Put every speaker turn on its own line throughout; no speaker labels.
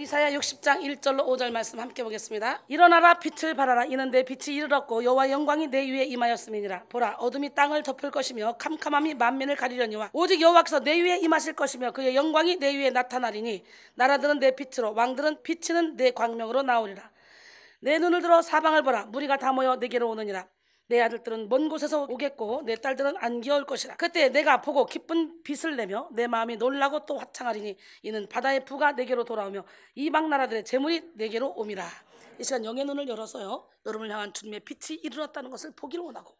이사야 60장 1절로 5절 말씀 함께 보겠습니다. 일어나라 빛을 발하라. 이는 내 빛이 이르렀고 여호와의 영광이 내 위에 임하였음이니라. 보라 어둠이 땅을 덮을 것이며 캄캄함이 만민을 가리려니와 오직 여호와께서 내 위에 임하실 것이며 그의 영광이 내 위에 나타나리니 나라들은 내 빛으로 왕들은 비치는 내 광명으로 나오리라. 내 눈을 들어 사방을 보라. 무리가 다 모여 내게로 오느니라. 내 아들들은 먼 곳에서 오겠고 내 딸들은 안겨올 것이라. 그때 내가 보고 기쁜 빛을 내며 내 마음이 놀라고 또 화창하리니 이는 바다의 부가 내게로 돌아오며 이방 나라들의 재물이 내게로 옴이라. 이 시간 영의 눈을 열어서요, 여러분을 향한 주님의 빛이 이르렀다는 것을 보기를 원하고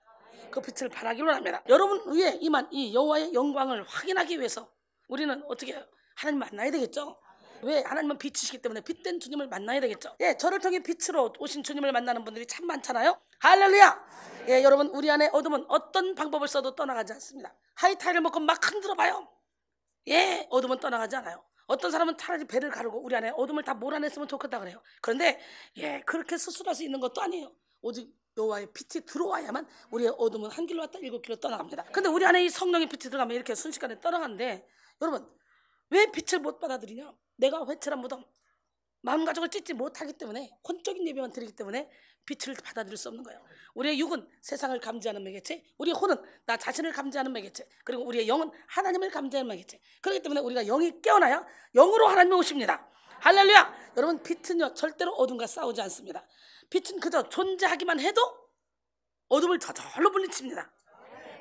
그 빛을 바라기를 원합니다. 여러분 위에 임한 이 여호와의 영광을 확인하기 위해서 우리는 어떻게 해요? 하나님 만나야 되겠죠. 왜? 하나님은 빛이시기 때문에 빛된 주님을 만나야 되겠죠. 예, 저를 통해 빛으로 오신 주님을 만나는 분들이 참 많잖아요. 할렐루야. 예, 여러분 우리 안에 어둠은 어떤 방법을 써도 떠나가지 않습니다. 하이타이를 먹고 막 흔들어봐요. 예, 어둠은 떠나가지 않아요. 어떤 사람은 차라리 배를 가르고 우리 안에 어둠을 다 몰아냈으면 좋겠다 그래요. 그런데 예, 그렇게 스스로 할 수 있는 것도 아니에요. 오직 여호와의 빛이 들어와야만 우리의 어둠은 한 길로 왔다 7길로 떠나갑니다. 근데 우리 안에 이 성령의 빛이 들어가면 이렇게 순식간에 떠나가는데, 여러분 왜 빛을 못 받아들이냐? 내가 회칠한 무덤, 마음가짐을 찢지 못하기 때문에, 혼적인 예배만 드리기 때문에 빛을 받아들일 수 없는 거예요. 우리의 육은 세상을 감지하는 매개체, 우리의 혼은 나 자신을 감지하는 매개체, 그리고 우리의 영은 하나님을 감지하는 매개체. 그렇기 때문에 우리가 영이 깨어나야 영으로 하나님이 오십니다. 할렐루야. 여러분 빛은요 절대로 어둠과 싸우지 않습니다. 빛은 그저 존재하기만 해도 어둠을 저절로 물리칩니다.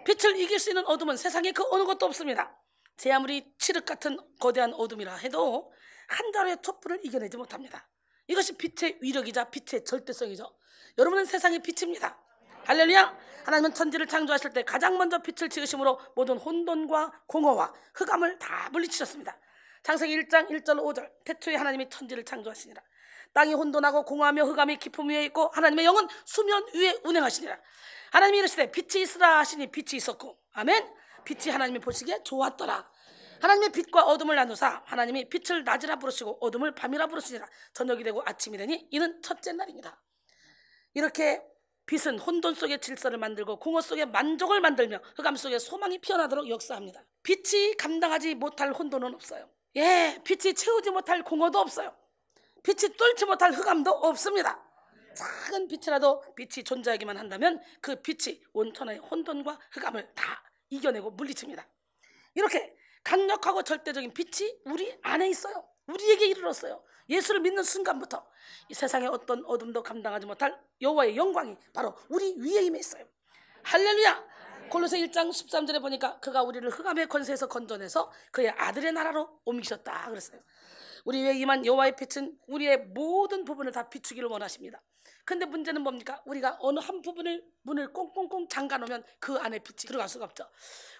빛을 이길 수 있는 어둠은 세상에 그 어느 것도 없습니다. 제 아무리 칠흑 같은 거대한 어둠이라 해도 한 자루의 촛불을 이겨내지 못합니다. 이것이 빛의 위력이자 빛의 절대성이죠. 여러분은 세상의 빛입니다. 할렐루야. 하나님은 천지를 창조하실 때 가장 먼저 빛을 지으심으로 모든 혼돈과 공허와 흑암을 다 물리치셨습니다. 창세기 1장 1절 5절 태초에 하나님이 천지를 창조하시니라. 땅이 혼돈하고 공허하며 흑암이 깊음 위에 있고 하나님의 영은 수면 위에 운행하시니라. 하나님이 이르시되 빛이 있으라 하시니 빛이 있었고, 아멘. 빛이 하나님이 보시기에 좋았더라. 하나님의 빛과 어둠을 나누사 하나님이 빛을 낮이라 부르시고 어둠을 밤이라 부르시니라. 저녁이 되고 아침이 되니 이는 첫째 날입니다. 이렇게 빛은 혼돈 속에 질서를 만들고 공허 속에 만족을 만들며 흑암 속에 소망이 피어나도록 역사합니다. 빛이 감당하지 못할 혼돈은 없어요. 예, 빛이 채우지 못할 공허도 없어요. 빛이 뚫지 못할 흑암도 없습니다. 작은 빛이라도 빛이 존재하기만 한다면 그 빛이 온천의 혼돈과 흑암을 다 이겨내고 물리칩니다. 이렇게 강력하고 절대적인 빛이 우리 안에 있어요. 우리에게 이르렀어요. 예수를 믿는 순간부터 이 세상의 어떤 어둠도 감당하지 못할 여호와의 영광이 바로 우리 위에 임해 있어요. 할렐루야. 골로새 1장 13절에 보니까 그가 우리를 흑암의 권세에서 건져내서 그의 아들의 나라로 옮기셨다 그랬어요. 우리 위에 임한 여호와의 빛은 우리의 모든 부분을 다 비추기를 원하십니다. 근데 문제는 뭡니까? 우리가 어느 한 부분을 문을 꽁꽁꽁 잠가 놓으면 그 안에 빛이 들어갈 수가 없죠.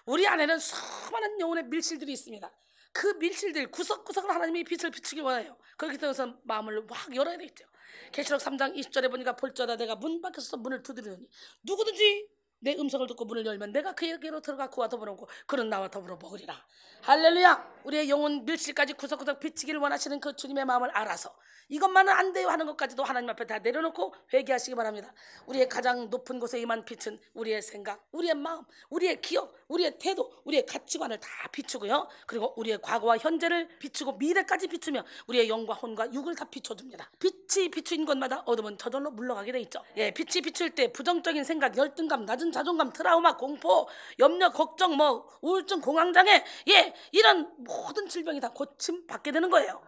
우리 안에는 수많은 영혼의 밀실들이 있습니다. 그 밀실들 구석구석을 하나님이 빛을 비추기 원해요. 그렇기 때문에 마음을 확 열어야 되겠죠. 계시록 3장 20절에 보니까 볼지어다 내가 문 밖에서 문을 두드리노니 누구든지 내 음성을 듣고 문을 열면 내가 그에게로 들어가 그와 더불어 먹고 그는 나와 더불어 먹으리라. 할렐루야. 우리의 영혼 밀실까지 구석구석 비치기를 원하시는 그 주님의 마음을 알아서 이것만은 안 돼요 하는 것까지도 하나님 앞에 다 내려놓고 회개하시기 바랍니다. 우리의 가장 높은 곳에 임한 빛은 우리의 생각, 우리의 마음, 우리의 기억, 우리의 태도, 우리의 가치관을 다 비추고요. 그리고 우리의 과거와 현재를 비추고 미래까지 비추며 우리의 영과 혼과 육을 다 비춰줍니다. 빛이 비추인 곳마다 어둠은 저절로 물러가게 돼 있죠. 예, 빛이 비출 때 부정적인 생각, 열등감, 낮은 자존감, 트라우마, 공포, 염려, 걱정, 우울증, 공황장애, 예, 이런 모든 질병이 다 고침 받게 되는 거예요.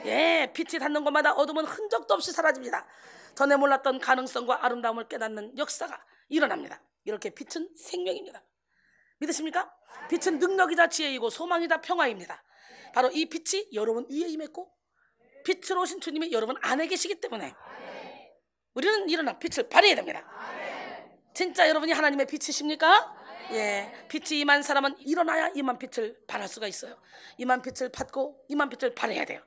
예, 빛이 닿는 곳마다 어둠은 흔적도 없이 사라집니다. 전에 몰랐던 가능성과 아름다움을 깨닫는 역사가 일어납니다. 이렇게 빛은 생명입니다. 믿으십니까? 빛은 능력이자 지혜이고 소망이자 평화입니다. 바로 이 빛이 여러분 위에 임했고 빛으로 오신 주님이 여러분 안에 계시기 때문에 우리는 일어나 빛을 발해야 됩니다. 진짜 여러분이 하나님의 빛이십니까? 예, 빛이 임한 사람은 일어나야 임한 빛을 발할 수가 있어요. 임한 빛을 받고 임한 빛을 발해야 돼요.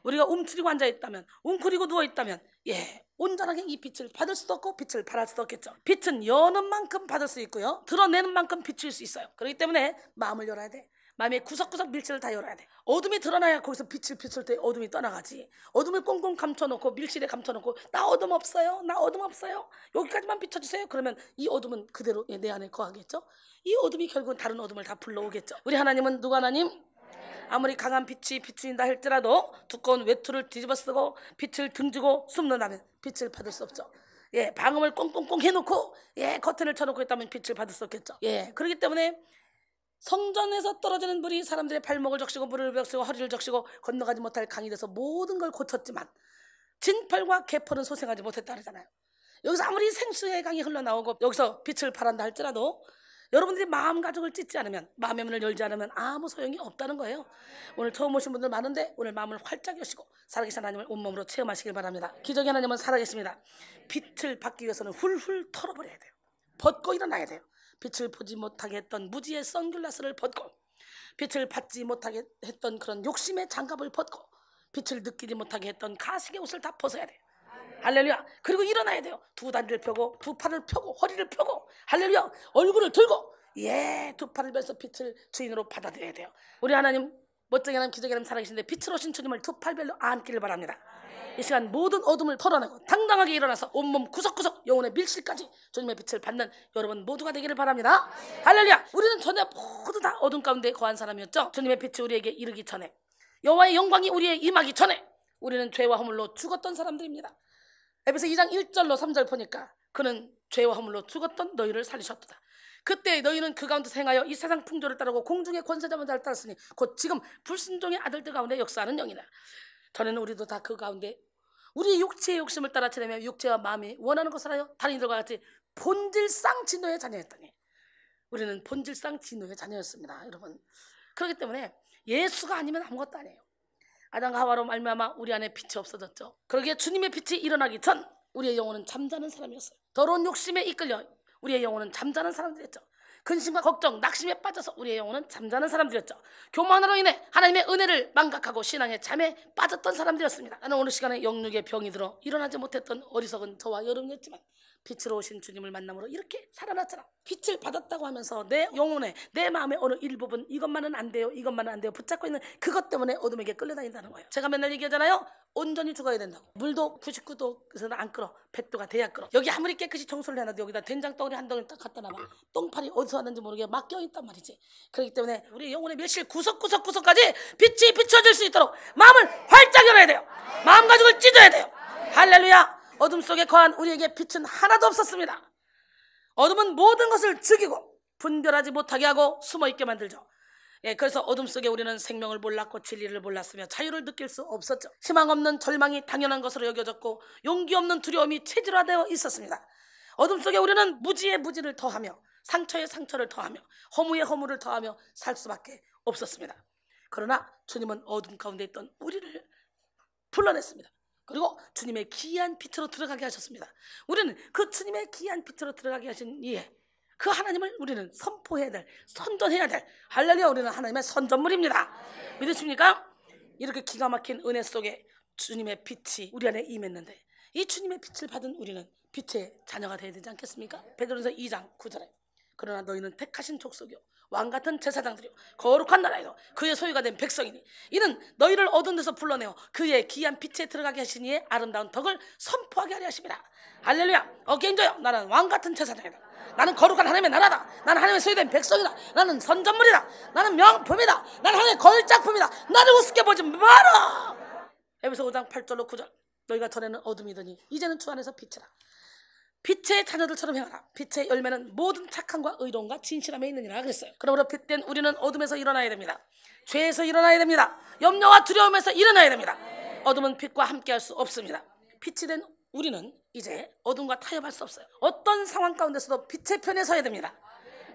우리가 움츠리고 앉아있다면, 웅크리고 누워있다면, 예, 온전하게 이 빛을 받을 수도 없고 빛을 발할 수도 없겠죠. 빛은 여는 만큼 받을 수 있고요, 드러내는 만큼 비출 수 있어요. 그렇기 때문에 마음을 열어야 돼. 마음의 구석구석 밀실을 다 열어야 돼. 어둠이 드러나야 거기서 빛을 비출 때 어둠이 떠나가지. 어둠을 꽁꽁 감춰놓고 밀실에 감춰놓고 나 어둠 없어요, 나 어둠 없어요, 여기까지만 비춰주세요. 그러면 이 어둠은 그대로 내 안에 거하겠죠. 이 어둠이 결국은 다른 어둠을 다 불러오겠죠. 우리 하나님은 누가 하나님? 아무리 강한 빛이 비추인다 할지라도 두꺼운 외투를 뒤집어 쓰고 빛을 등지고 숨는다면 빛을 받을 수 없죠. 예, 방음을 꽁꽁꽁 해놓고 커튼을 쳐놓고 있다면 빛을 받을 수 없겠죠. 그렇기 때문에 성전에서 떨어지는 물이 사람들의 발목을 적시고 무릎을 적시고 허리를 적시고 건너가지 못할 강이 돼서 모든 걸 고쳤지만 진펄과 개펄은 소생하지 못했다 그러잖아요. 여기서 아무리 생수의 강이 흘러나오고 여기서 빛을 발한다 할지라도 여러분들이 마음가짐을 찢지 않으면, 마음의 문을 열지 않으면 아무 소용이 없다는 거예요. 오늘 처음 오신 분들 많은데 오늘 마음을 활짝 여시고 살아계신 하나님을 온몸으로 체험하시길 바랍니다. 기적의 하나님은 살아계십니다. 빛을 받기 위해서는 훌훌 털어버려야 돼요. 벗고 일어나야 돼요. 빛을 보지 못하게 했던 무지의 선글라스를 벗고, 빛을 받지 못하게 했던 그런 욕심의 장갑을 벗고, 빛을 느끼지 못하게 했던 가식의 옷을 다 벗어야 돼요. 할렐루야. 그리고 일어나야 돼요. 두 다리를 펴고 두 팔을 펴고 허리를 펴고, 할렐루야, 얼굴을 들고 두 팔을 펴서 빛을 주인으로 받아들여야 돼요. 우리 하나님, 멋쟁이 하나님, 기적의 하나님 살아계신데 빛으로 오신 주님을 두 팔별로 안기를 바랍니다. 이 시간 모든 어둠을 털어내고 당당하게 일어나서 온몸 구석구석 영혼의 밀실까지 주님의 빛을 받는 여러분 모두가 되기를 바랍니다. 할렐루야. 우리는 전에 모두 다 어둠 가운데 거한 사람이었죠. 주님의 빛이 우리에게 이르기 전에, 여호와의 영광이 우리에게 임하기 전에 우리는 죄와 허물로 죽었던 사람들입니다. 에베소 2장 1절로 3절 보니까 그는 죄와 허물로 죽었던 너희를 살리셨도다. 그때 너희는 그 가운데서 행하여 이 세상 풍조를 따르고 공중의 권세자만 따랐으니 곧 지금 불순종의 아들들 가운데 역사하는 영이다. 전에는 우리도 다 그 가운데 우리의 육체의 욕심을 따라 지내며 육체와 마음이 원하는 것을 하여 다른 이들과 같이 본질상 진노의 자녀였더니 우리는 본질상 진노의 자녀였습니다. 여러분, 그렇기 때문에 예수가 아니면 아무것도 아니에요. 아담과 하와로 말미암아 우리 안에 빛이 없어졌죠. 그러기에 주님의 빛이 일어나기 전 우리의 영혼은 잠자는 사람이었어요. 더러운 욕심에 이끌려 우리의 영혼은 잠자는 사람들이었죠. 근심과 걱정, 낙심에 빠져서 우리의 영혼은 잠자는 사람들이었죠. 교만으로 인해 하나님의 은혜를 망각하고 신앙의 잠에 빠졌던 사람들이었습니다. 나는 오늘 시간에 영육의 병이 들어 일어나지 못했던 어리석은 저와 여러분이었지만 빛으로 오신 주님을 만남으로 이렇게 살아났잖아. 빛을 받았다고 하면서 내 영혼에, 내 마음의 어느 일부분, 이것만은 안 돼요, 이것만은 안 돼요 붙잡고 있는 그것 때문에 어둠에게 끌려다닌다는 거예요. 제가 맨날 얘기하잖아요. 온전히 죽어야 된다고. 물도 99도에서는 안 끓어. 100도가 돼야 끓어. 여기 아무리 깨끗이 청소를 해놔도 여기다 된장덩어리 한 덩이 딱 갖다 놔봐. 똥파리 어디서 왔는지 모르게 막 껴있단 말이지. 그렇기 때문에 우리 영혼의 밀실 구석구석까지 빛이 비춰질 수 있도록 마음을 활짝 열어야 돼요. 마음가짐을 찢어야 돼요. 할렐루야. 어둠 속에 거한 우리에게 빛은 하나도 없었습니다. 어둠은 모든 것을 죽이고 분별하지 못하게 하고 숨어있게 만들죠. 그래서 어둠 속에 우리는 생명을 몰랐고 진리를 몰랐으며 자유를 느낄 수 없었죠. 희망 없는 절망이 당연한 것으로 여겨졌고 용기 없는 두려움이 체질화되어 있었습니다. 어둠 속에 우리는 무지에 무지를 더하며 상처에 상처를 더하며 허무에 허무를 더하며 살 수밖에 없었습니다. 그러나 주님은 어둠 가운데 있던 우리를 불러냈습니다. 그리고 주님의 귀한 빛으로 들어가게 하셨습니다. 우리는 그 주님의 귀한 빛으로 들어가게 하신 이에 그 하나님을 우리는 선포해야 될, 선전해야 될, 할렐루야, 우리는 하나님의 선전물입니다. 믿으십니까? 이렇게 기가 막힌 은혜 속에 주님의 빛이 우리 안에 임했는데 이 주님의 빛을 받은 우리는 빛의 자녀가 되어야 되지 않겠습니까? 베드로전서 2장 9절에 그러나 너희는 택하신 족속이요 왕같은 제사장들이요 거룩한 나라이요 그의 소유가 된 백성이니 이는 너희를 어두운 데서 불러내어 그의 귀한 빛에 들어가게 하신 이의 아름다운 덕을 선포하게 하려 하십니다. 할렐루야. 어게인저요. 나는 왕같은 제사장이다. 나는 거룩한 하나님의 나라다. 나는 하나님의 소유된 백성이다. 나는 선전물이다. 나는 명품이다. 나는 하나님의 걸작품이다. 나를 우습게 보지 마라. 에베소 5장 8절로 9절 너희가 전에는 어둠이더니 이제는 주 안에서 빛이라. 빛의 자녀들처럼 행하라. 빛의 열매는 모든 착함과 의로움과 진실함에 있느니라 그랬어요. 그러므로 빛된 우리는 어둠에서 일어나야 됩니다. 죄에서 일어나야 됩니다. 염려와 두려움에서 일어나야 됩니다. 어둠은 빛과 함께할 수 없습니다. 빛이 된 우리는 이제 어둠과 타협할 수 없어요. 어떤 상황 가운데서도 빛의 편에 서야 됩니다.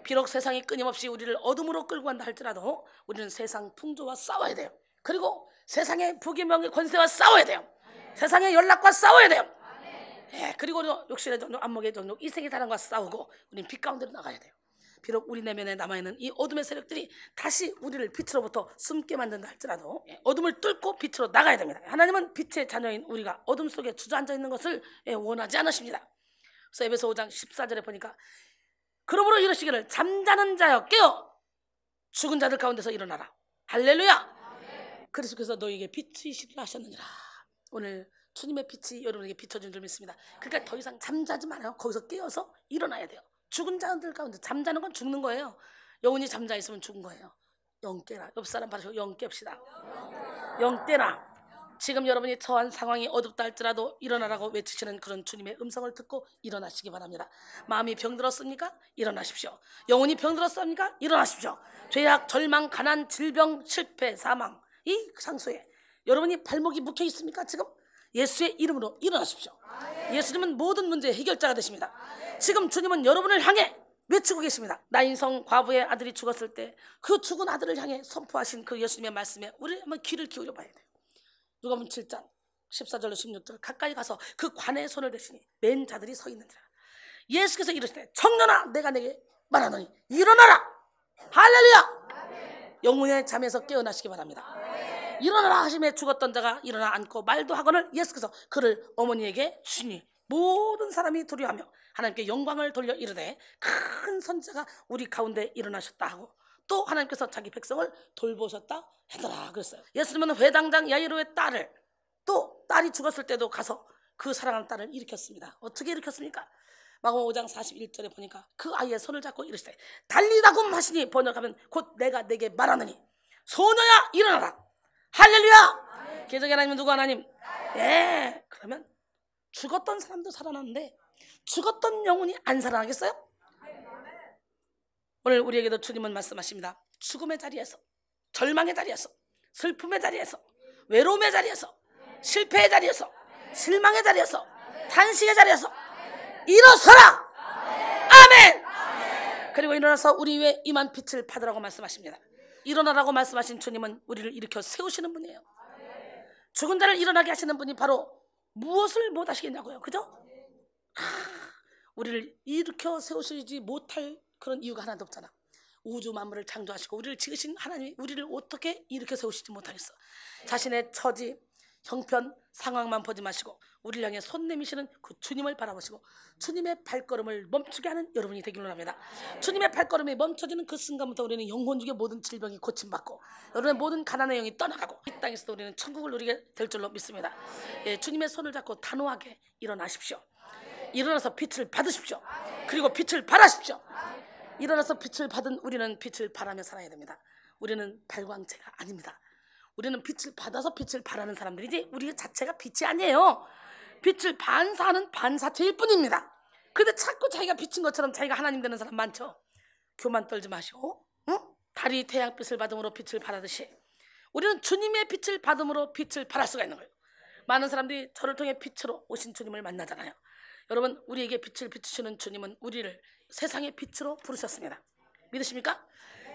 비록 세상이 끊임없이 우리를 어둠으로 끌고 간다 할지라도 우리는 세상 풍조와 싸워야 돼요. 그리고 세상의 부귀명예 권세와 싸워야 돼요. 세상의 연락과 싸워야 돼요. 그리고 욕심의 정욕, 안목의 정욕, 이생의 사랑과 싸우고 우리는 빛 가운데로 나가야 돼요. 비록 우리 내면에 남아있는 이 어둠의 세력들이 다시 우리를 빛으로부터 숨게 만든다 할지라도 어둠을 뚫고 빛으로 나가야 됩니다. 하나님은 빛의 자녀인 우리가 어둠 속에 주저앉아 있는 것을 원하지 않으십니다. 그래서 에베소 5장 14절에 보니까 그러므로 이러시기를 잠자는 자여 깨어 죽은 자들 가운데서 일어나라. 할렐루야. 그리스도께서 너희에게 빛이시리라 하셨느니라. 오늘 주님의 빛이 여러분에게 비춰준 줄 믿습니다. 그러니까 더 이상 잠자지 말아요. 거기서 깨어서 일어나야 돼요. 죽은 자들 가운데 잠자는 건 죽는 거예요. 영혼이 잠자 있으면 죽은 거예요. 영 깨라. 옆 사람 바로 영 깹시다. 영 깨라. 지금 여러분이 처한 상황이 어둡다 할지라도 일어나라고 외치시는 그런 주님의 음성을 듣고 일어나시기 바랍니다. 마음이 병들었습니까? 일어나십시오. 영혼이 병들었습니까? 일어나십시오. 죄악, 절망, 가난, 질병, 실패, 사망, 이 상소에 여러분이 발목이 묶여 있습니까? 지금 예수의 이름으로 일어나십시오. 예수님은 모든 문제의 해결자가 되십니다. 지금 주님은 여러분을 향해 외치고 계십니다. 나인성 과부의 아들이 죽었을 때 그 죽은 아들을 향해 선포하신 그 예수님의 말씀에 우리 한번 귀를 기울여 봐야 돼요. 누가복음 7장 14절로 16절 가까이 가서 그 관에 손을 대시니 맨 자들이 서 있는지라. 예수께서 이르시되 청년아 내가 내게 말하노니 일어나라. 할렐루야. 영혼의 잠에서 깨어나시기 바랍니다. 일어나라 하심에 죽었던 자가 일어나 앉고 말도 하거늘 예수께서 그를 어머니에게 주니 모든 사람이 두려워하며 하나님께 영광을 돌려 이르되 큰 선지자가 우리 가운데 일어나셨다 하고 또 하나님께서 자기 백성을 돌보셨다 하더라 그랬어요. 예수님은 회당장 야이로의 딸을 또 딸이 죽었을 때도 가서 그 사랑하는 딸을 일으켰습니다. 어떻게 일으켰습니까? 마가복음 5장 41절에 보니까 그 아이의 손을 잡고 이르시되 달리다굼 하시니 번역하면 곧 내가 내게 말하느니 소녀야 일어나라. 할렐루야. 계적의 하나님은 누구 하나님? 예. 그러면 죽었던 사람도 살아났는데 죽었던 영혼이 안 살아나겠어요? 오늘 우리에게도 주님은 말씀하십니다. 죽음의 자리에서, 절망의 자리에서, 슬픔의 자리에서, 외로움의 자리에서, 실패의 자리에서, 실망의 자리에서, 탄식의 자리에서 일어서라. 아멘. 그리고 일어나서 우리 위에 임한 빛을 받으라고 말씀하십니다. 일어나라고 말씀하신 주님은 우리를 일으켜 세우시는 분이에요. 죽은 자를 일어나게 하시는 분이 바로 무엇을 못 하시겠냐고요. 그죠? 우리를 일으켜 세우시지 못할 그런 이유가 하나도 없잖아. 우주 만물을 창조하시고 우리를 지으신 하나님이 우리를 어떻게 일으켜 세우시지 못하겠어. 자신의 처지, 형편, 상황만 보지 마시고 우리를 향해 손 내미시는 그 주님을 바라보시고 주님의 발걸음을 멈추게 하는 여러분이 되기를 원합니다. 주님의 발걸음이 멈춰지는 그 순간부터 우리는 영혼 중에 모든 질병이 고침받고 여러분의 모든 가난의 영이 떠나가고 이 땅에서도 우리는 천국을 누리게 될 줄로 믿습니다. 예, 주님의 손을 잡고 단호하게 일어나십시오. 일어나서 빛을 받으십시오. 그리고 빛을 발하십시오. 일어나서 빛을 받은 우리는 빛을 발하며 살아야 됩니다. 우리는 발광체가 아닙니다. 우리는 빛을 받아서 빛을 발하는 사람들이지 우리 자체가 빛이 아니에요. 빛을 반사하는 반사체일 뿐입니다. 근데 자꾸 자기가 빛인 것처럼 자기가 하나님 되는 사람 많죠. 교만 떨지 마시고 달이 태양빛을 받음으로 빛을 발하듯이 우리는 주님의 빛을 받음으로 빛을 발할 수가 있는 거예요. 많은 사람들이 저를 통해 빛으로 오신 주님을 만나잖아요. 여러분 우리에게 빛을 비추시는 주님은 우리를 세상의 빛으로 부르셨습니다. 믿으십니까?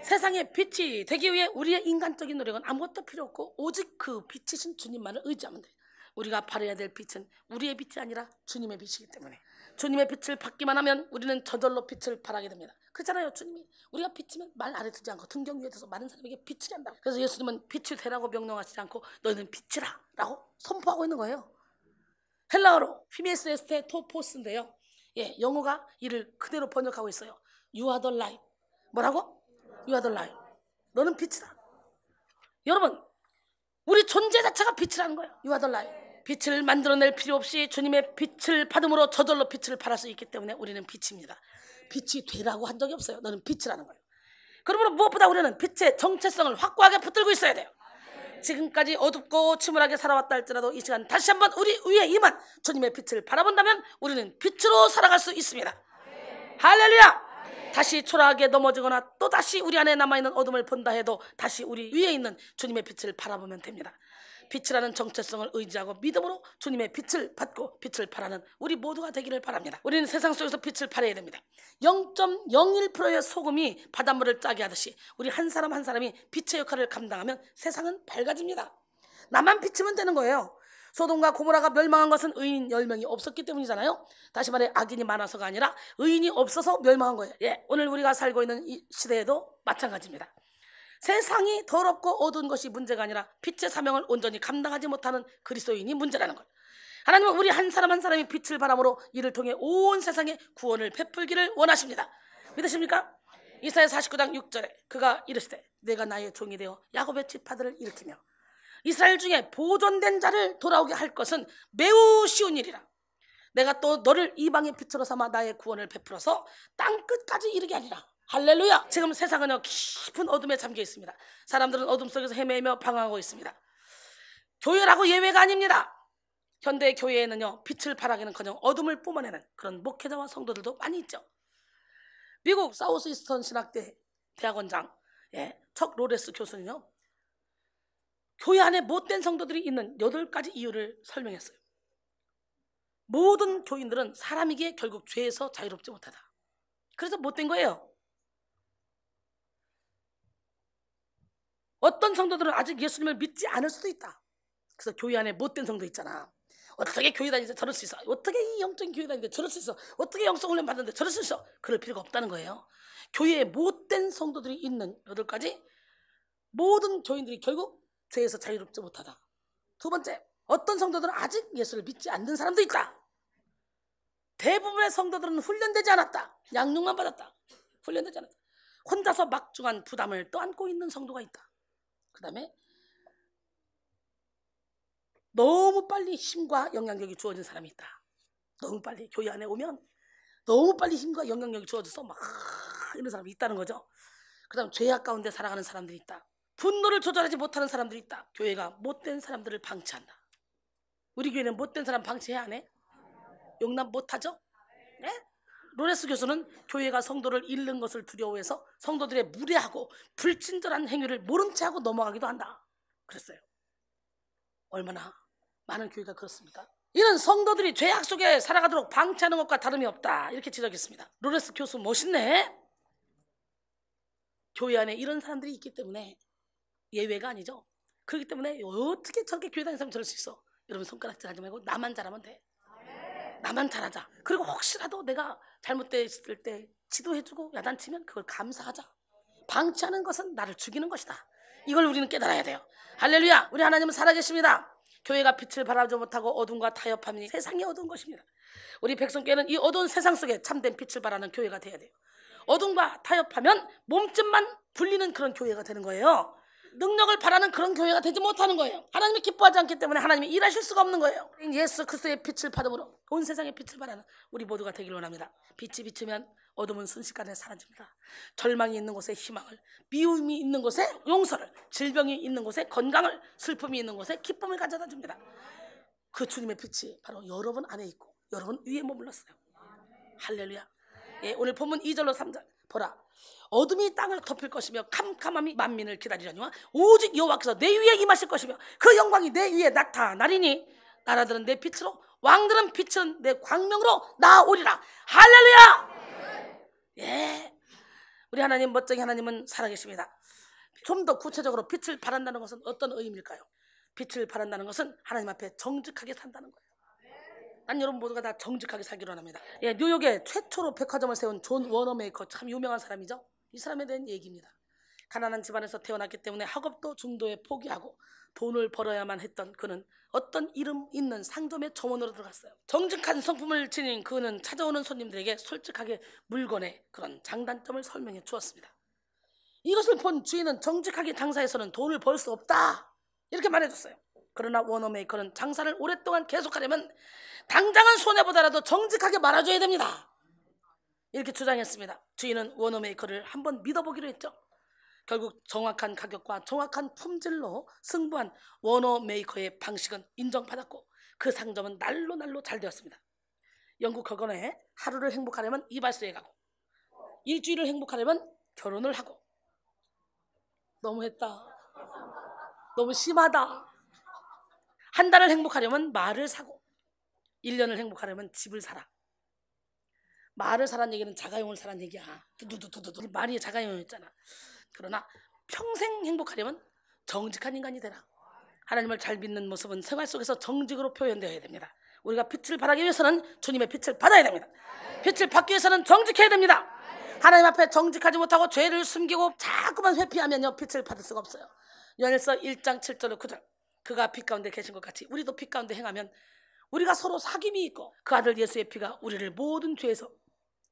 세상의 빛이 되기 위해 우리의 인간적인 노력은 아무것도 필요 없고 오직 그 빛이신 주님만을 의지하면 돼요. 우리가 발해야 될 빛은 우리의 빛이 아니라 주님의 빛이기 때문에 주님의 빛을 받기만 하면 우리는 저절로 빛을 발하게 됩니다. 그렇잖아요. 주님이 우리가 빛이면 말 아래 두지 않고 등경 위에 둬서 많은 사람에게 빛이 한다. 그래서 예수님은 빛이 되라고 명령하시지 않고 너희는 빛이라 라고 선포하고 있는 거예요. 헬라어로 히메스 에스테 토포스인데요. 예, 영어가 이를 그대로 번역하고 있어요. You are the light. 뭐라고? You are the light. 너는 빛이다. 여러분, 우리 존재 자체가 빛이라는 거예요. You are the light. 빛을 만들어낼 필요 없이 주님의 빛을 받음으로 저절로 빛을 발할 수 있기 때문에 우리는 빛입니다. 빛이 되라고 한 적이 없어요. 너는 빛이라는 거예요. 그러므로 무엇보다 우리는 빛의 정체성을 확고하게 붙들고 있어야 돼요. 지금까지 어둡고 침울하게 살아왔다 할지라도 이 시간 다시 한번 우리 위에 임한 주님의 빛을 바라본다면 우리는 빛으로 살아갈 수 있습니다. 할렐루야. 다시 초라하게 넘어지거나 또다시 우리 안에 남아있는 어둠을 본다 해도 다시 우리 위에 있는 주님의 빛을 바라보면 됩니다. 빛이라는 정체성을 의지하고 믿음으로 주님의 빛을 받고 빛을 발하는 우리 모두가 되기를 바랍니다. 우리는 세상 속에서 빛을 발해야 됩니다. 0.01%의 소금이 바닷물을 짜게 하듯이 우리 한 사람 한 사람이 빛의 역할을 감당하면 세상은 밝아집니다. 나만 비치면 되는 거예요. 소돔과 고모라가 멸망한 것은 의인 10명이 없었기 때문이잖아요. 다시 말해 악인이 많아서가 아니라 의인이 없어서 멸망한 거예요. 예, 오늘 우리가 살고 있는 이 시대에도 마찬가지입니다. 세상이 더럽고 어두운 것이 문제가 아니라 빛의 사명을 온전히 감당하지 못하는 그리스도인이 문제라는 것. 하나님은 우리 한 사람 한 사람이 빛을 바람으로 이를 통해 온 세상에 구원을 베풀기를 원하십니다. 믿으십니까? 이사야 49장 6절에 그가 이르시되 내가 나의 종이 되어 야곱의 지파들을 일으키며 이스라엘 중에 보존된 자를 돌아오게 할 것은 매우 쉬운 일이라. 내가 또 너를 이방의 빛으로 삼아 나의 구원을 베풀어서 땅끝까지 이르게 하리라. 할렐루야. 지금 세상은요 깊은 어둠에 잠겨 있습니다. 사람들은 어둠 속에서 헤매며 방황하고 있습니다. 교회라고 예외가 아닙니다. 현대 교회에는요 빛을 발하기는커녕 어둠을 뿜어내는 그런 목회자와 성도들도 많이 있죠. 미국 사우스 이스턴 신학대 대학원장 척 로레스 교수는요 교회 안에 못된 성도들이 있는 8가지 이유를 설명했어요. 모든 교인들은 사람이기에 결국 죄에서 자유롭지 못하다. 그래서 못된 거예요. 어떤 성도들은 아직 예수님을 믿지 않을 수도 있다. 그래서 교회 안에 못된 성도 있잖아. 어떻게 교회 다니는데 저럴 수 있어? 어떻게 이 영적인 교회 다니는데 저럴 수 있어? 어떻게 영성 훈련 받는데 저럴 수 있어? 그럴 필요가 없다는 거예요. 교회에 못된 성도들이 있는 8가지, 모든 교인들이 결국 죄에서 자유롭지 못하다. 두 번째, 어떤 성도들은 아직 예수를 믿지 않는 사람도 있다. 대부분의 성도들은 훈련되지 않았다. 양육만 받았다. 훈련되지 않았다. 혼자서 막중한 부담을 떠안고 있는 성도가 있다. 그 다음에 너무 빨리 힘과 영향력이 주어진 사람이 있다. 너무 빨리 교회 안에 오면 너무 빨리 힘과 영향력이 주어져서 막 이런 사람이 있다는 거죠. 그 다음 죄악 가운데 살아가는 사람들이 있다. 분노를 조절하지 못하는 사람들이 있다. 교회가 못된 사람들을 방치한다. 우리 교회는 못된 사람 방치해야 안 해? 용납 못하죠? 네? 로레스 교수는 교회가 성도를 잃는 것을 두려워해서 성도들의 무례하고 불친절한 행위를 모른 채 하고 넘어가기도 한다. 그랬어요. 얼마나 많은 교회가 그렇습니까? 이는 성도들이 죄악 속에 살아가도록 방치하는 것과 다름이 없다. 이렇게 지적했습니다. 로레스 교수 멋있네. 교회 안에 이런 사람들이 있기 때문에 예외가 아니죠. 그렇기 때문에 어떻게 저렇게 교회 다니는 사람이 저럴 수 있어? 여러분 손가락질 하지 말고 나만 잘하면 돼. 나만 잘하자. 그리고 혹시라도 내가 잘못됐을 때 지도해주고 야단치면 그걸 감사하자. 방치하는 것은 나를 죽이는 것이다. 이걸 우리는 깨달아야 돼요. 할렐루야. 우리 하나님은 살아계십니다. 교회가 빛을 발하지 못하고 어둠과 타협함이 세상이 어두운 것입니다. 우리 백성교회는 이 어두운 세상 속에 참된 빛을 발하는 교회가 돼야 돼요. 어둠과 타협하면 몸집만 불리는 그런 교회가 되는 거예요. 능력을 바라는 그런 교회가 되지 못하는 거예요. 하나님이 기뻐하지 않기 때문에 하나님이 일하실 수가 없는 거예요. 예수 그리스도의 빛을 받음으로 온 세상에 빛을 발하는 우리 모두가 되길 원합니다. 빛이 비치면 어둠은 순식간에 사라집니다. 절망이 있는 곳에 희망을, 미움이 있는 곳에 용서를, 질병이 있는 곳에 건강을, 슬픔이 있는 곳에 기쁨을 가져다 줍니다. 그 주님의 빛이 바로 여러분 안에 있고 여러분 위에 머물렀어요. 할렐루야. 오늘 본문 2절로 3절 보라, 어둠이 땅을 덮을 것이며 캄캄함이 만민을 기다리려니와 오직 여호와께서 내 위에 임하실 것이며 그 영광이 내 위에 나타나리니 나라들은 내 빛으로 왕들은 빛은 내 광명으로 나오리라. 할렐루야. 우리 하나님 멋쟁이 하나님은 살아계십니다. 좀 더 구체적으로 빛을 발한다는 것은 어떤 의미일까요? 빛을 발한다는 것은 하나님 앞에 정직하게 산다는 거예요. 난 여러분 모두가 다 정직하게 살기로 합니다. 뉴욕에 최초로 백화점을 세운 존 워너메이커, 참 유명한 사람이죠. 이 사람에 대한 얘기입니다. 가난한 집안에서 태어났기 때문에 학업도 중도에 포기하고 돈을 벌어야만 했던 그는 어떤 이름 있는 상점의 점원으로 들어갔어요. 정직한 성품을 지닌 그는 찾아오는 손님들에게 솔직하게 물건의 그런 장단점을 설명해 주었습니다. 이것을 본 주인은 정직하게 장사해서는 돈을 벌 수 없다 이렇게 말해줬어요. 그러나 워너메이커는 장사를 오랫동안 계속하려면 당장은 손해보더라도 정직하게 말아줘야 됩니다 이렇게 주장했습니다. 주인은 워너메이커를 한번 믿어보기로 했죠. 결국 정확한 가격과 정확한 품질로 승부한 워너메이커의 방식은 인정받았고 그 상점은 날로 잘 되었습니다. 영국 격언에 하루를 행복하려면 이발소에 가고 일주일을 행복하려면 결혼을 하고, 너무했다. 너무 심하다. 한 달을 행복하려면 말을 사고 1년을 행복하려면 집을 사라. 말을 사란 얘기는 자가용을 사란 얘기야. 두두두두두 말이 자가용이었잖아. 그러나 평생 행복하려면 정직한 인간이 되라. 하나님을 잘 믿는 모습은 생활 속에서 정직으로 표현되어야 됩니다. 우리가 빛을 발하기 위해서는 주님의 빛을 받아야 됩니다. 빛을 받기 위해서는 정직해야 됩니다. 하나님 앞에 정직하지 못하고 죄를 숨기고 자꾸만 회피하면요 빛을 받을 수가 없어요. 요한일서 1장 7절로 9절 그가 빛 가운데 계신 것 같이 우리도 빛 가운데 행하면 우리가 서로 사귐이 있고 그 아들 예수의 피가 우리를 모든 죄에서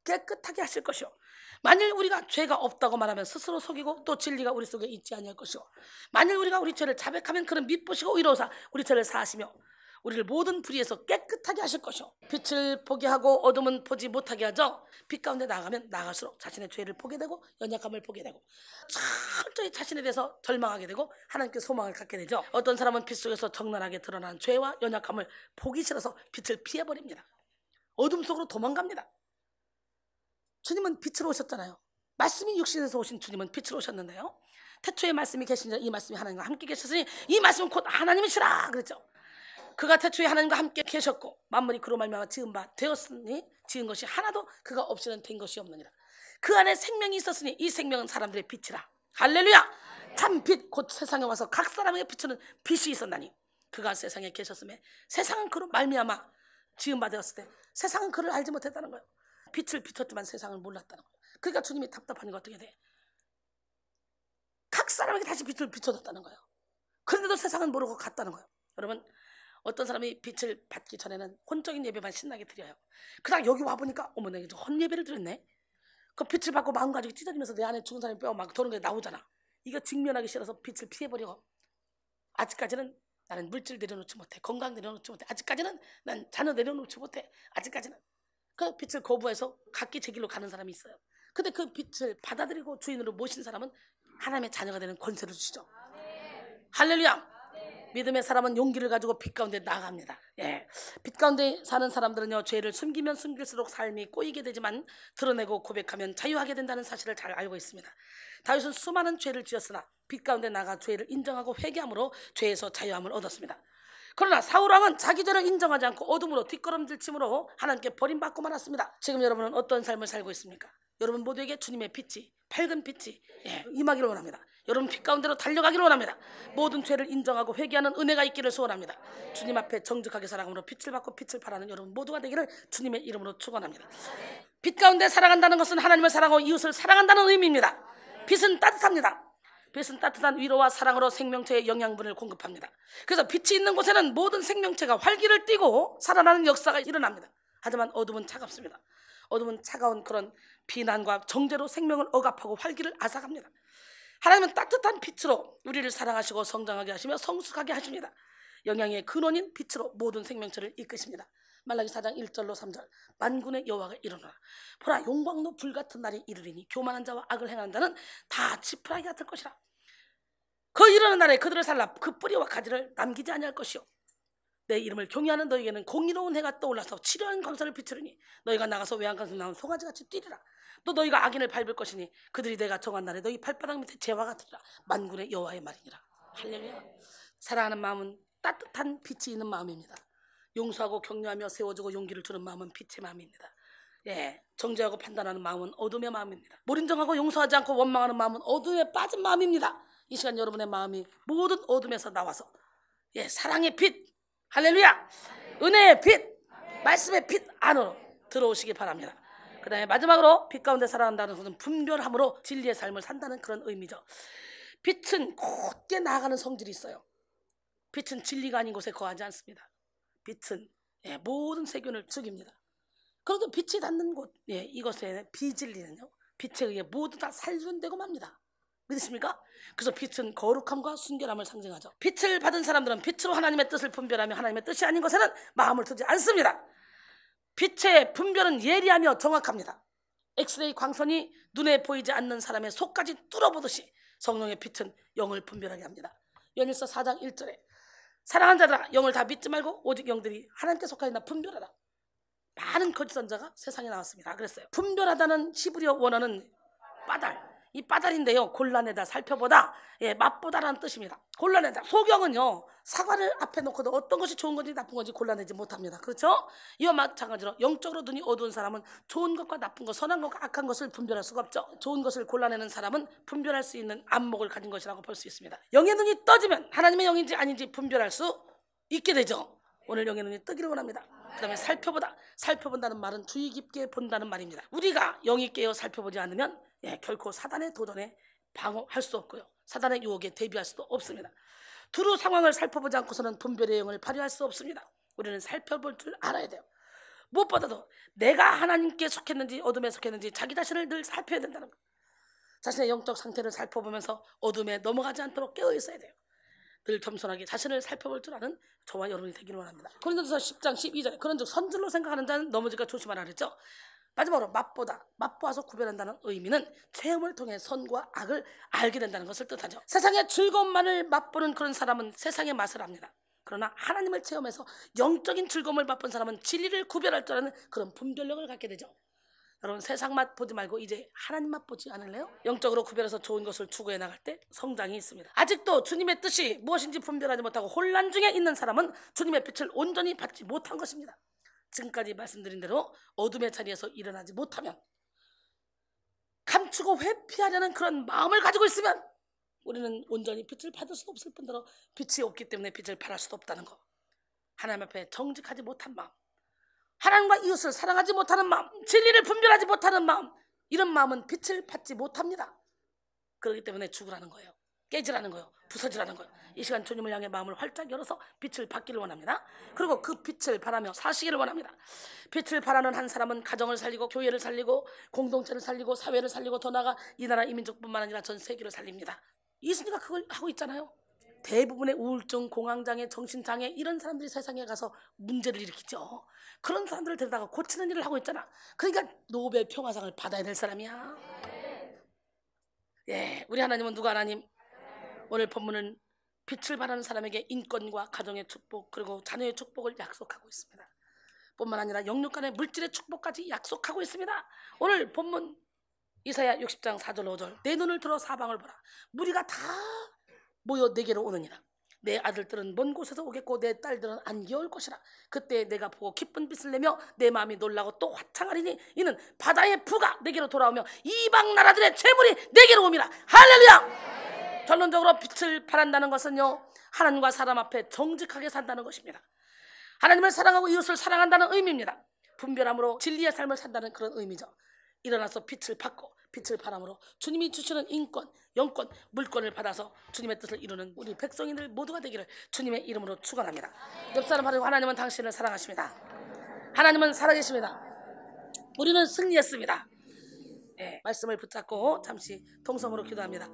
깨끗하게 하실 것이요 만일 우리가 죄가 없다고 말하면 스스로 속이고 또 진리가 우리 속에 있지 아니할 것이요 만일 우리가 우리 죄를 자백하면 그는 미쁘시고 의로우사 우리 죄를 사하시며 우리를 모든 불의에서 깨끗하게 깨끗하게 하실 것이요 빛을 보게 하고 어둠은 보지 못하게 하죠. 빛 가운데 나가면 나갈수록 자신의 죄를 보게 되고 연약함을 보게 되고 철저히 자신에 대해서 절망하게 되고 하나님께 소망을 갖게 되죠. 어떤 사람은 빛 속에서 적나라하게 드러난 죄와 연약함을 보기 싫어서 빛을 피해버립니다. 어둠 속으로 도망갑니다. 주님은 빛으로 오셨잖아요. 말씀이 육신에서 오신 주님은 빛으로 오셨는데요, 태초에 말씀이 계신 자 이 말씀이 하나님과 함께 계셨으니 이 말씀은 곧 하나님이시라 그랬죠. 그가 태초에 하나님과 함께 계셨고 만물이 그로 말미암아 지은 바 되었으니 지은 것이 하나도 그가 없이는 된 것이 없느니라. 그 안에 생명이 있었으니 이 생명은 사람들의 빛이라. 할렐루야. 참 빛 곧 세상에 와서 각 사람에게 비추는 빛이 있었나니 그가 세상에 계셨음에 세상은 그로 말미암아 지은 바 되었을 때 세상은 그를 알지 못했다는 거예요. 빛을 비췄지만 세상을 몰랐다는 거예요. 그러니까 주님이 답답하니까 어떻게 돼? 각 사람에게 다시 빛을 비춰줬다는 거예요. 그런데도 세상은 모르고 갔다는 거예요. 여러분, 어떤 사람이 빛을 받기 전에는 혼적인 예배만 신나게 드려요. 그러다 여기 와보니까 어머 내가 헛 예배를 드렸네. 그 빛을 받고 마음 가지고 찢어지면서 내 안에 죽은 사람이 뼈가 막 도는 게 나오잖아. 이거 직면하기 싫어서 빛을 피해버리고 아직까지는 나는 물질 내려놓지 못해, 건강 내려놓지 못해, 아직까지는 난 자녀 내려놓지 못해, 아직까지는 그 빛을 거부해서 각기 제 길로 가는 사람이 있어요. 근데 그 빛을 받아들이고 주인으로 모신 사람은 하나님의 자녀가 되는 권세를 주시죠. 할렐루야. 믿음의 사람은 용기를 가지고 빛 가운데 나아갑니다. 예. 빛 가운데 사는 사람들은요, 죄를 숨기면 숨길수록 삶이 꼬이게 되지만 드러내고 고백하면 자유하게 된다는 사실을 잘 알고 있습니다. 다윗은 수많은 죄를 지었으나 빛 가운데 나가 죄를 인정하고 회개함으로 죄에서 자유함을 얻었습니다. 그러나 사울왕은 자기 죄를 인정하지 않고 어둠으로 뒷걸음질침으로 하나님께 버림받고 말았습니다. 지금 여러분은 어떤 삶을 살고 있습니까? 여러분 모두에게 주님의 빛이, 밝은 빛이 임하기를 원합니다. 여러분 빛 가운데로 달려가기를 원합니다. 모든 죄를 인정하고 회개하는 은혜가 있기를 소원합니다. 주님 앞에 정직하게 살아감으로 빛을 받고 빛을 발하는 여러분 모두가 되기를 주님의 이름으로 축원합니다. 빛 가운데 살아간다는 것은 하나님을 사랑하고 이웃을 사랑한다는 의미입니다. 빛은 따뜻합니다. 빛은 따뜻한 위로와 사랑으로 생명체의 영양분을 공급합니다. 그래서 빛이 있는 곳에는 모든 생명체가 활기를 띠고 살아나는 역사가 일어납니다. 하지만 어둠은 차갑습니다. 어둠은 차가운 그런 비난과 정죄로 생명을 억압하고 활기를 앗아갑니다. 하나님은 따뜻한 빛으로 우리를 사랑하시고 성장하게 하시며 성숙하게 하십니다. 영양의 근원인 빛으로 모든 생명체를 이끄십니다. 말라기 4장 1절로 3절 만군의 여호와가 일어나라. 보라 용광로 불같은 날이 이르리니 교만한 자와 악을 행하는 자는 다 지푸라기 같을 것이라. 그 이르는 날에 그들을 살라 그 뿌리와 가지를 남기지 아니할 것이요 내 이름을 경외하는 너에게는 공의로운 해가 떠올라서 치료한 광선을 비추리니 너희가 나가서 외양간에서 나온 송아지같이 뛰리라. 또 너희가 악인을 밟을 것이니 그들이 내가 정한 날에 너희 발바닥 밑에 재와 같으리라. 만군의 여호와의 말이니라. 할렐루야. 사랑하는 마음은 따뜻한 빛이 있는 마음입니다. 용서하고 격려하며 세워주고 용기를 주는 마음은 빛의 마음입니다. 예, 정죄하고 판단하는 마음은 어둠의 마음입니다. 무인정하고 용서하지 않고 원망하는 마음은 어둠에 빠진 마음입니다. 이 시간 여러분의 마음이 모든 어둠에서 나와서 사랑의 빛, 할렐루야, 은혜의 빛, 말씀의 빛 안으로 들어오시기 바랍니다. 그 다음에 마지막으로 빛 가운데 살아간다는 것은 분별함으로 진리의 삶을 산다는 그런 의미죠. 빛은 곧게 나아가는 성질이 있어요. 빛은 진리가 아닌 곳에 거하지 않습니다. 빛은 모든 세균을 죽입니다. 그래도 빛이 닿는 곳, 이것에 비진리는요, 빛에 의해 모두 다 살균되고 맙니다. 믿으십니까? 그래서 빛은 거룩함과 순결함을 상징하죠. 빛을 받은 사람들은 빛으로 하나님의 뜻을 분별하며 하나님의 뜻이 아닌 것에는 마음을 두지 않습니다. 빛의 분별은 예리하며 정확합니다. 엑스레이 광선이 눈에 보이지 않는 사람의 속까지 뚫어보듯이 성령의 빛은 영을 분별하게 합니다. 요한일서 4장 1절에 사랑하는 자들아 영을 다 믿지 말고 오직 영들이 하나님께 속하였나 분별하라. 많은 거짓 선자가 세상에 나왔습니다. 그랬어요. 분별하다는 히브리어 원어는 빠달, 이 빠달인데요, 곤란하다, 살펴보다, 맛보다라는 뜻입니다. 곤란하다. 소경은요, 사과를 앞에 놓고도 어떤 것이 좋은 건지 나쁜 건지 골라내지 못합니다. 그렇죠? 이와 마찬가지로 영적으로 눈이 어두운 사람은 좋은 것과 나쁜 것, 선한 것과 악한 것을 분별할 수가 없죠. 좋은 것을 골라내는 사람은 분별할 수 있는 안목을 가진 것이라고 볼 수 있습니다. 영의 눈이 떠지면 하나님의 영인지 아닌지 분별할 수 있게 되죠. 오늘 영의 눈이 뜨기를 원합니다. 그 다음에 살펴보다, 살펴본다는 말은 주의 깊게 본다는 말입니다. 우리가 영이 깨어 살펴보지 않으면 결코 사단의 도전에 방어할 수 없고요, 사단의 유혹에 대비할 수도 없습니다. 두루 상황을 살펴보지 않고서는 분별의 영을 발휘할 수 없습니다. 우리는 살펴볼 줄 알아야 돼요. 무엇보다도 내가 하나님께 속했는지 어둠에 속했는지 자기 자신을 늘 살펴야 된다는 것. 자신의 영적 상태를 살펴보면서 어둠에 넘어가지 않도록 깨어 있어야 돼요. 늘 겸손하게 자신을 살펴볼 줄 아는 저와 여러분이 되기를 원합니다. 고린도전서 10장 12절에 그런즉 선줄로 생각하는 자는 넘어질까 조심하라 그랬죠. 마지막으로 맛보아서 구별한다는 의미는 체험을 통해 선과 악을 알게 된다는 것을 뜻하죠. 세상의 즐거움만을 맛보는 그런 사람은 세상의 맛을 압니다. 그러나 하나님을 체험해서 영적인 즐거움을 맛본 사람은 진리를 구별할 줄 아는 그런 분별력을 갖게 되죠. 여러분, 세상 맛 보지 말고 이제 하나님 맛 보지 않을래요? 영적으로 구별해서 좋은 것을 추구해 나갈 때 성장이 있습니다. 아직도 주님의 뜻이 무엇인지 분별하지 못하고 혼란 중에 있는 사람은 주님의 빛을 온전히 받지 못한 것입니다. 지금까지 말씀드린 대로 어둠의 자리에서 일어나지 못하면, 감추고 회피하려는 그런 마음을 가지고 있으면 우리는 온전히 빛을 받을 수도 없을 뿐더러 빛이 없기 때문에 빛을 발할 수도 없다는 것. 하나님 앞에 정직하지 못한 마음, 하나님과 이웃을 사랑하지 못하는 마음, 진리를 분별하지 못하는 마음, 이런 마음은 빛을 받지 못합니다. 그렇기 때문에 죽으라는 거예요. 깨지라는 거예요. 부서지라는 거예요. 이 시간 주님을 향해 마음을 활짝 열어서 빛을 받기를 원합니다. 그리고 그 빛을 바라며 사시기를 원합니다. 빛을 바라는 한 사람은 가정을 살리고 교회를 살리고 공동체를 살리고 사회를 살리고 더 나아가 이 나라 이 민족뿐만 아니라 전 세계를 살립니다. 이순이가 그걸 하고 있잖아요. 대부분의 우울증, 공황장애, 정신장애 이런 사람들이 세상에 가서 문제를 일으키죠. 그런 사람들을 데려다가 고치는 일을 하고 있잖아. 그러니까 노벨 평화상을 받아야 될 사람이야. 예, 우리 하나님은 누가 하나님? 오늘 본문은 빛을 바라는 사람에게 인권과 가정의 축복 그리고 자녀의 축복을 약속하고 있습니다. 뿐만 아니라 영육 간의 물질의 축복까지 약속하고 있습니다. 오늘 본문 이사야 60장 4절 5절 내 눈을 들어 사방을 보라. 무리가 다 모여 내게로 오느니라. 내 아들들은 먼 곳에서 오겠고 내 딸들은 안개 올 것이라. 그때 내가 보고 기쁜 빛을 내며 내 마음이 놀라고 또 화창하리니 이는 바다의 부가 내게로 돌아오며 이방 나라들의 재물이 내게로 옵니다. 할렐루야. 결론적으로 빛을 바란다는 것은요, 하나님과 사람 앞에 정직하게 산다는 것입니다. 하나님을 사랑하고 이웃을 사랑한다는 의미입니다. 분별함으로 진리의 삶을 산다는 그런 의미죠. 일어나서 빛을 받고 빛을 바람으로 주님이 주시는 인권, 영권, 물권을 받아서 주님의 뜻을 이루는 우리 백성인들 모두가 되기를 주님의 이름으로 축원합니다. 옆 사람 바라고 하나님은 당신을 사랑하십니다. 하나님은 살아계십니다. 우리는 승리했습니다. 예, 말씀을 붙잡고 잠시 통성으로 기도합니다.